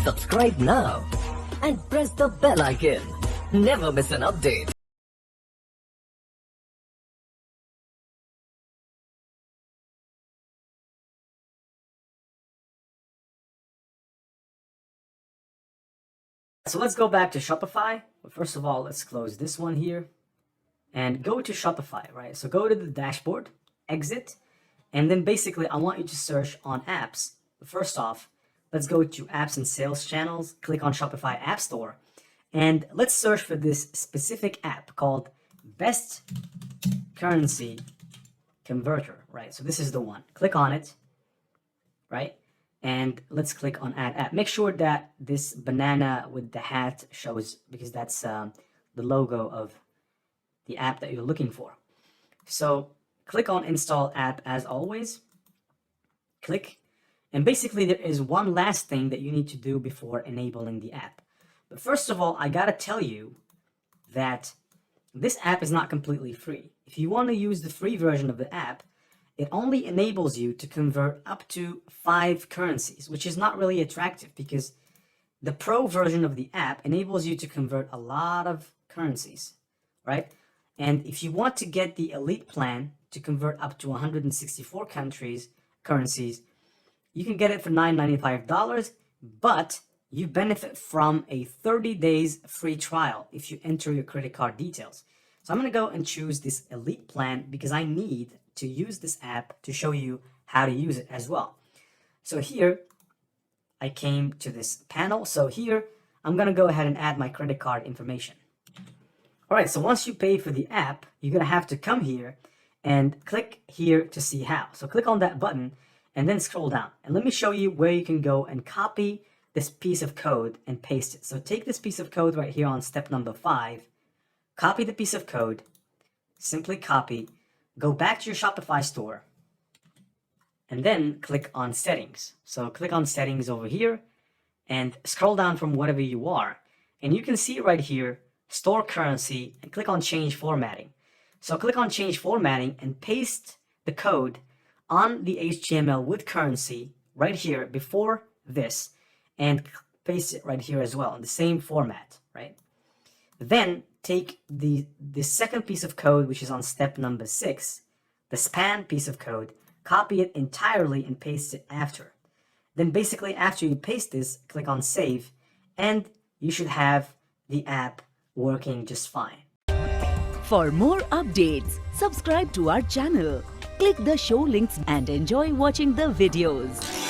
Subscribe now and press the bell icon. Never miss an update. So let's go back to Shopify. But first of all, let's close this one here and go to Shopify, right? So go to the dashboard, exit, and then basically I want you to search on apps. First off, let's go to apps and sales channels, click on Shopify App Store, and let's search for this specific app called Best Currency Converter, right? So this is the one. Click on it, right? And let's click on Add App. Make sure that this banana with the hat shows, because that's the logo of the app that you're looking for. So click on Install App as always. Click. And basically there is one last thing that you need to do before enabling the app. But first of all, I gotta tell you that this app is not completely free. If you want to use the free version of the app, it only enables you to convert up to 5 currencies, which is not really attractive because the pro version of the app enables you to convert a lot of currencies, right? And if you want to get the elite plan to convert up to 164 currencies, you can get it for $9.95, but you benefit from a 30 days free trial if you enter your credit card details. So I'm going to go and choose this elite plan because I need to use this app to show you how to use it as well. So here I came to this panel. So here I'm going to go ahead and add my credit card information. All right, so once you pay for the app, you're going to have to come here and click here to see how. So click on that button and then scroll down. And let me show you where you can go and copy this piece of code and paste it. So take this piece of code right here on step number 5, copy the piece of code, simply copy, go back to your Shopify store, and then click on settings. So click on settings over here and scroll down from whatever you are. And you can see right here, store currency, and click on change formatting. So click on change formatting and paste the code on the HTML with currency right here before this, and paste it right here as well in the same format, right? Then take the second piece of code, which is on step number 6, the span piece of code, copy it entirely and paste it after. Then basically after you paste this, click on save, and you should have the app working just fine. For more updates, subscribe to our channel, click the show links and enjoy watching the videos.